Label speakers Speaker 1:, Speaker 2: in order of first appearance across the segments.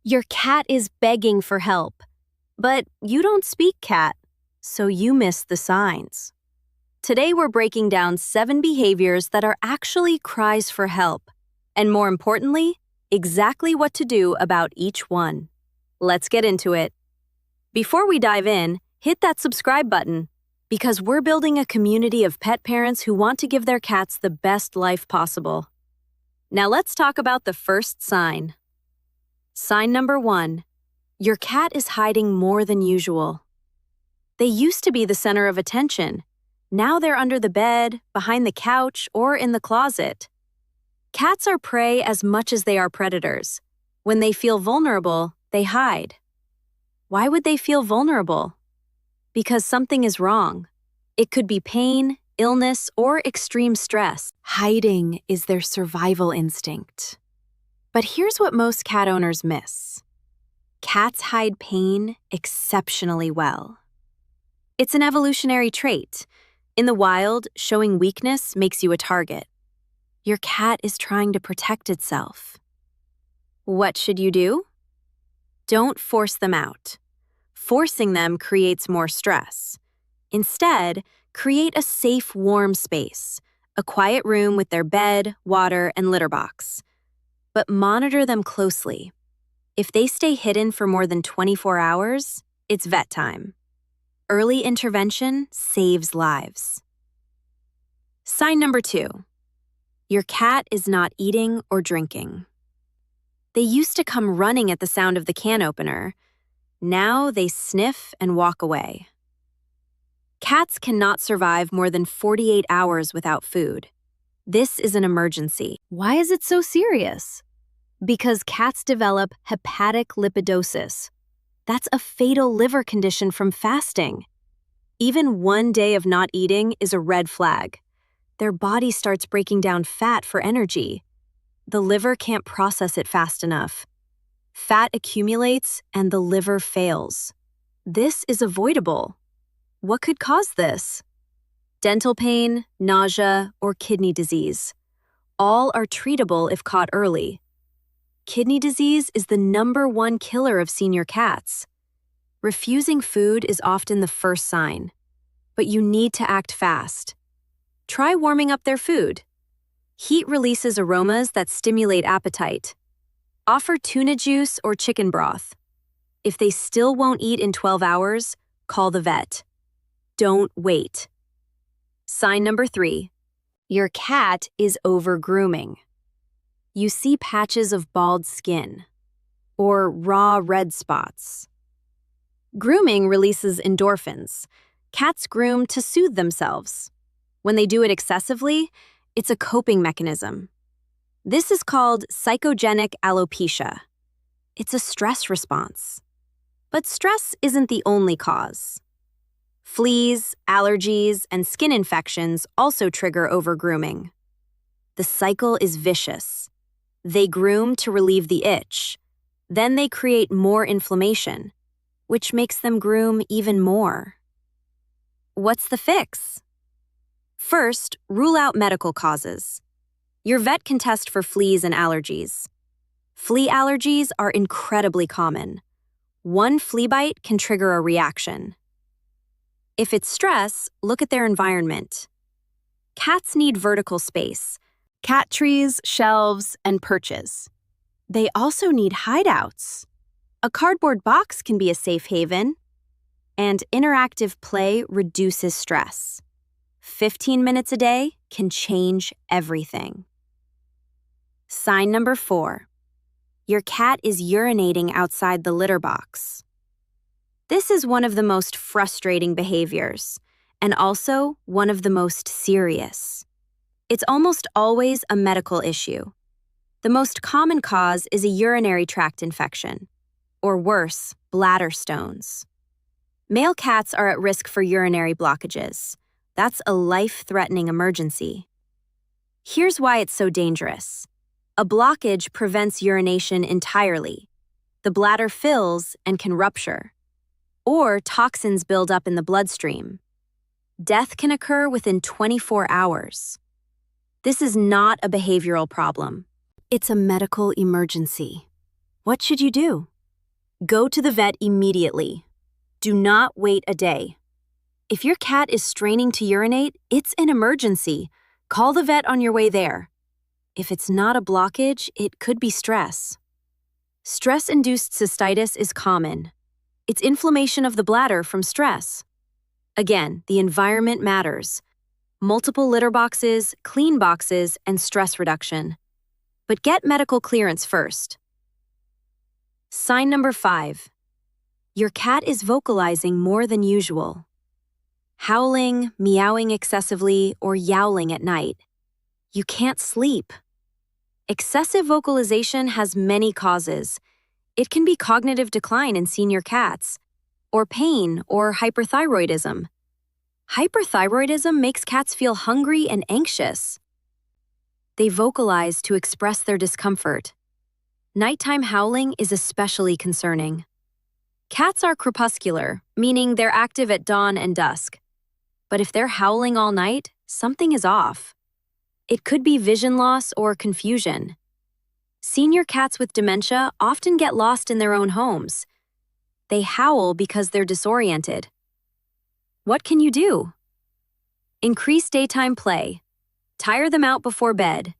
Speaker 1: Your cat is begging for help, but you don't speak cat, so you miss the signs. Today we're breaking down 7 behaviors that are actually cries for help, and more importantly, exactly what to do about each one. Let's get into it. Before we dive in, hit that subscribe button, because we're building a community of pet parents who want to give their cats the best life possible. Now let's talk about the first sign. Sign number 1. Your cat is hiding more than usual. They used to be the center of attention. Now they're under the bed, behind the couch, or in the closet. Cats are prey as much as they are predators. When they feel vulnerable, they hide. Why would they feel vulnerable? Because something is wrong. It could be pain, illness, or extreme stress. Hiding is their survival instinct. But here's what most cat owners miss. Cats hide pain exceptionally well. It's an evolutionary trait. In the wild, showing weakness makes you a target. Your cat is trying to protect itself. What should you do? Don't force them out. Forcing them creates more stress. Instead, create a safe, warm space, a quiet room with their bed, water, and litter box. But monitor them closely. If they stay hidden for more than 24 hours, it's vet time. Early intervention saves lives. Sign number 2. Your cat is not eating or drinking. They used to come running at the sound of the can opener. Now they sniff and walk away. Cats cannot survive more than 48 hours without food. This is an emergency. Why is it so serious? Because cats develop hepatic lipidosis. That's a fatal liver condition from fasting. Even 1 day of not eating is a red flag. Their body starts breaking down fat for energy. The liver can't process it fast enough. Fat accumulates and the liver fails. This is avoidable. What could cause this? Dental pain, nausea, or kidney disease. All are treatable if caught early. Kidney disease is the #1 killer of senior cats. Refusing food is often the first sign, but you need to act fast. Try warming up their food. Heat releases aromas that stimulate appetite. Offer tuna juice or chicken broth. If they still won't eat in 12 hours, call the vet. Don't wait. Sign number 3. Your cat is over-grooming. You see patches of bald skin or raw red spots. Grooming releases endorphins. Cats groom to soothe themselves. When they do it excessively, it's a coping mechanism. This is called psychogenic alopecia. It's a stress response. But stress isn't the only cause. Fleas, allergies, and skin infections also trigger over-grooming. The cycle is vicious. They groom to relieve the itch. Then they create more inflammation, which makes them groom even more. What's the fix? First, rule out medical causes. Your vet can test for fleas and allergies. Flea allergies are incredibly common. 1 flea bite can trigger a reaction. If it's stress, look at their environment. Cats need vertical space. Cat trees, shelves, and perches. They also need hideouts. A cardboard box can be a safe haven. And interactive play reduces stress. 15 minutes a day can change everything. Sign number 4. Your cat is urinating outside the litter box. This is one of the most frustrating behaviors, and also one of the most serious. It's almost always a medical issue. The most common cause is a urinary tract infection, or worse, bladder stones. Male cats are at risk for urinary blockages. That's a life-threatening emergency. Here's why it's so dangerous. A blockage prevents urination entirely. The bladder fills and can rupture. Or toxins build up in the bloodstream. Death can occur within 24 hours. This is not a behavioral problem. It's a medical emergency. What should you do? Go to the vet immediately. Do not wait a day. If your cat is straining to urinate, it's an emergency. Call the vet on your way there. If it's not a blockage, it could be stress. Stress-induced cystitis is common. It's inflammation of the bladder from stress. Again, the environment matters. Multiple litter boxes, clean boxes, and stress reduction. But get medical clearance first. Sign number 5. Your cat is vocalizing more than usual. Howling, meowing excessively, or yowling at night. You can't sleep. Excessive vocalization has many causes. It can be cognitive decline in senior cats, or pain or hyperthyroidism. Hyperthyroidism makes cats feel hungry and anxious. They vocalize to express their discomfort. Nighttime howling is especially concerning. Cats are crepuscular, meaning they're active at dawn and dusk. But if they're howling all night, something is off. It could be vision loss or confusion. Senior cats with dementia often get lost in their own homes. They howl because they're disoriented. What can you do? Increase daytime play. Tire them out before bed.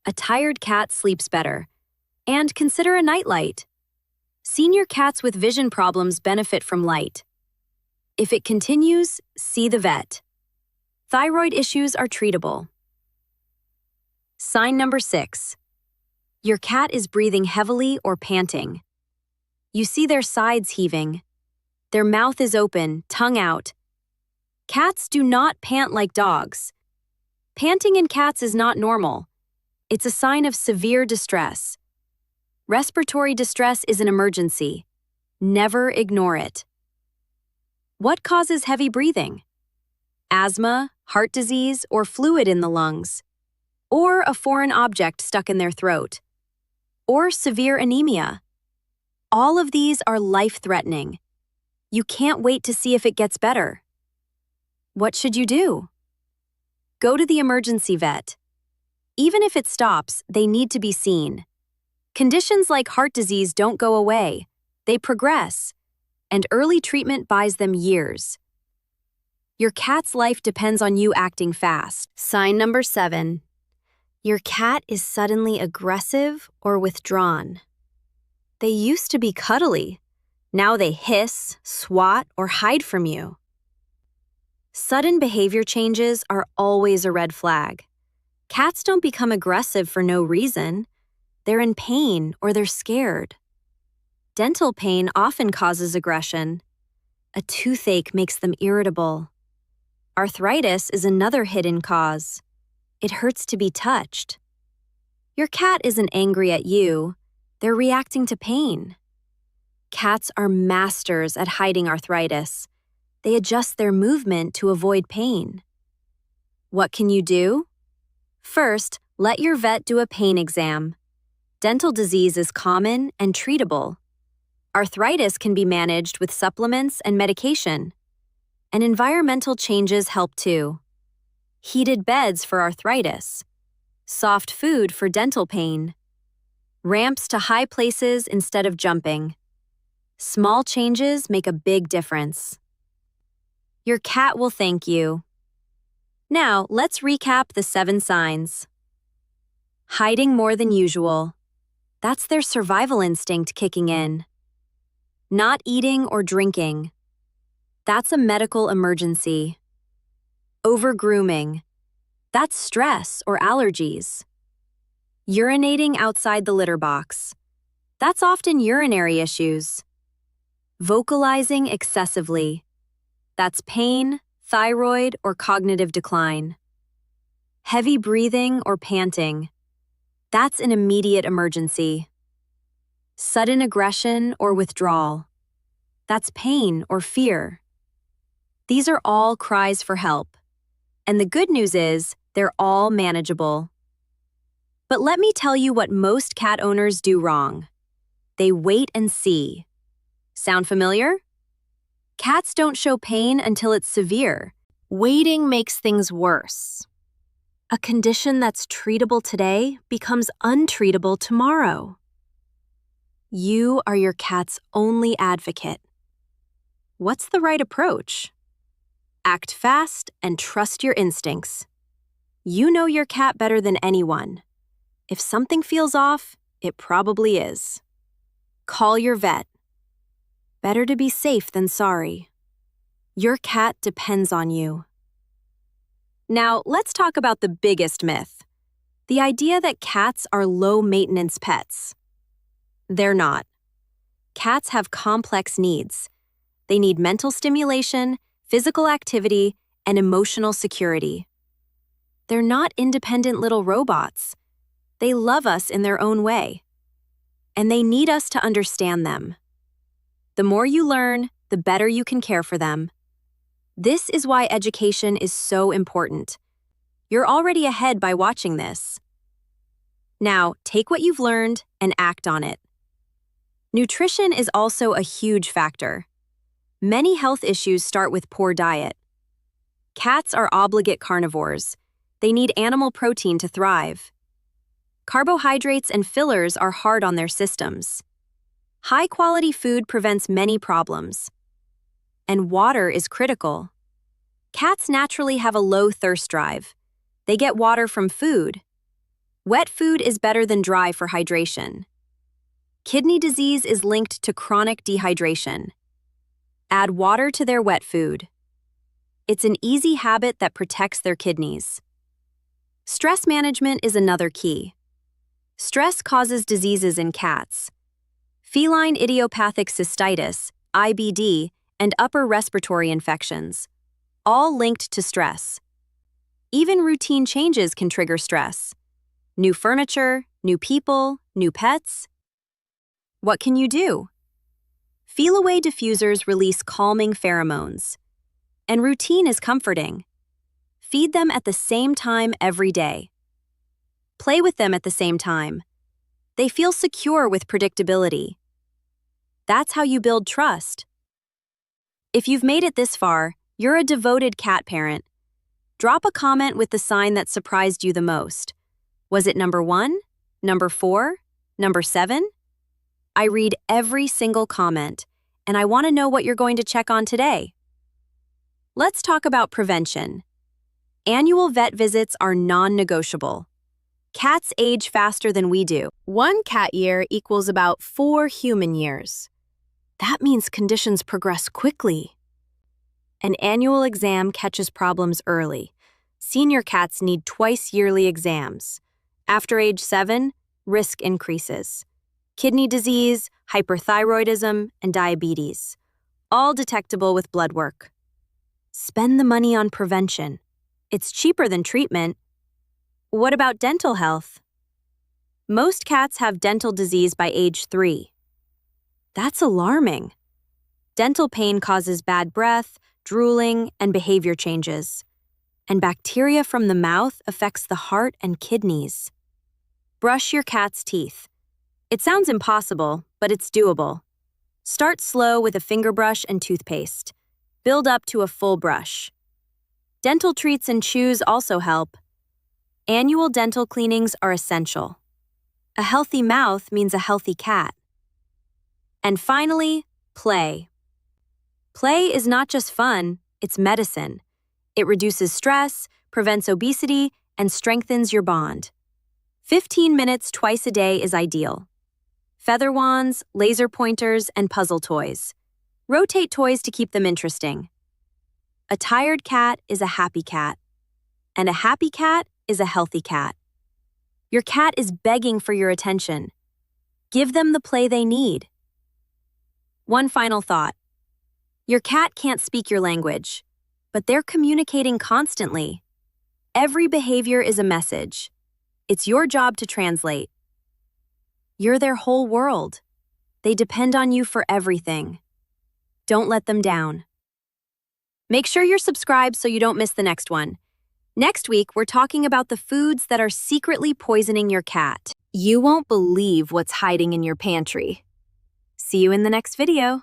Speaker 1: A tired cat sleeps better. And consider a nightlight. Senior cats with vision problems benefit from light. If it continues, see the vet. Thyroid issues are treatable. Sign number 6. Your cat is breathing heavily or panting. You see their sides heaving. Their mouth is open, tongue out. Cats do not pant like dogs. Panting in cats is not normal. It's a sign of severe distress. Respiratory distress is an emergency. Never ignore it. What causes heavy breathing? Asthma, heart disease, or fluid in the lungs. Or a foreign object stuck in their throat. Or severe anemia. All of these are life-threatening. You can't wait to see if it gets better. What should you do? Go to the emergency vet. Even if it stops, they need to be seen. Conditions like heart disease don't go away. They progress, and early treatment buys them years. Your cat's life depends on you acting fast. Sign number 7. Your cat is suddenly aggressive or withdrawn. They used to be cuddly. Now they hiss, swat, or hide from you. Sudden behavior changes are always a red flag. Cats don't become aggressive for no reason. They're in pain or they're scared. Dental pain often causes aggression. A toothache makes them irritable. Arthritis is another hidden cause. It hurts to be touched. Your cat isn't angry at you. They're reacting to pain. Cats are masters at hiding arthritis. They adjust their movement to avoid pain. What can you do? First, let your vet do a pain exam. Dental disease is common and treatable. Arthritis can be managed with supplements and medication. And environmental changes help too. Heated beds for arthritis. Soft food for dental pain. Ramps to high places instead of jumping. Small changes make a big difference. Your cat will thank you. Now, let's recap the 7 signs. Hiding more than usual. That's their survival instinct kicking in. Not eating or drinking. That's a medical emergency. Over-grooming. That's stress or allergies. Urinating outside the litter box. That's often urinary issues. Vocalizing excessively. That's pain, thyroid, or cognitive decline. Heavy breathing or panting. That's an immediate emergency. Sudden aggression or withdrawal. That's pain or fear. These are all cries for help. And the good news is, they're all manageable. But let me tell you what most cat owners do wrong. They wait and see. Sound familiar? Cats don't show pain until it's severe. Waiting makes things worse. A condition that's treatable today becomes untreatable tomorrow. You are your cat's only advocate. What's the right approach? Act fast and trust your instincts. You know your cat better than anyone. If something feels off, it probably is. Call your vet. Better to be safe than sorry. Your cat depends on you. Now, let's talk about the biggest myth. The idea that cats are low-maintenance pets. They're not. Cats have complex needs. They need mental stimulation, physical activity, and emotional security. They're not independent little robots. They love us in their own way. And they need us to understand them. The more you learn, the better you can care for them. This is why education is so important. You're already ahead by watching this. Now, take what you've learned and act on it. Nutrition is also a huge factor. Many health issues start with poor diet. Cats are obligate carnivores. They need animal protein to thrive. Carbohydrates and fillers are hard on their systems. High-quality food prevents many problems. And water is critical. Cats naturally have a low thirst drive. They get water from food. Wet food is better than dry for hydration. Kidney disease is linked to chronic dehydration. Add water to their wet food. It's an easy habit that protects their kidneys. Stress management is another key. Stress causes diseases in cats. Feline idiopathic cystitis, IBD, and upper respiratory infections, all linked to stress. Even routine changes can trigger stress. New furniture, new people, new pets. What can you do? Feel-away diffusers release calming pheromones. And routine is comforting. Feed them at the same time every day. Play with them at the same time. They feel secure with predictability. That's how you build trust. If you've made it this far, you're a devoted cat parent. Drop a comment with the sign that surprised you the most. Was it number 1, number 4, number 7? I read every single comment, and I want to know what you're going to check on today. Let's talk about prevention. Annual vet visits are non-negotiable. Cats age faster than we do. 1 cat year equals about 4 human years. That means conditions progress quickly. An annual exam catches problems early. Senior cats need twice yearly exams. After age 7, risk increases. Kidney disease, hyperthyroidism, and diabetes, all detectable with blood work. Spend the money on prevention. It's cheaper than treatment. What about dental health? Most cats have dental disease by age 3. That's alarming. Dental pain causes bad breath, drooling, and behavior changes. And bacteria from the mouth affects the heart and kidneys. Brush your cat's teeth. It sounds impossible, but it's doable. Start slow with a finger brush and toothpaste. Build up to a full brush. Dental treats and chews also help. Annual dental cleanings are essential. A healthy mouth means a healthy cat. And finally, play. Play is not just fun, it's medicine. It reduces stress, prevents obesity, and strengthens your bond. 15 minutes twice a day is ideal. Feather wands, laser pointers, and puzzle toys. Rotate toys to keep them interesting. A tired cat is a happy cat. And a happy cat is a healthy cat. Your cat is begging for your attention. Give them the play they need. One final thought. Your cat can't speak your language, but they're communicating constantly. Every behavior is a message. It's your job to translate. You're their whole world. They depend on you for everything. Don't let them down. Make sure you're subscribed so you don't miss the next one. Next week, we're talking about the foods that are secretly poisoning your cat. You won't believe what's hiding in your pantry. See you in the next video.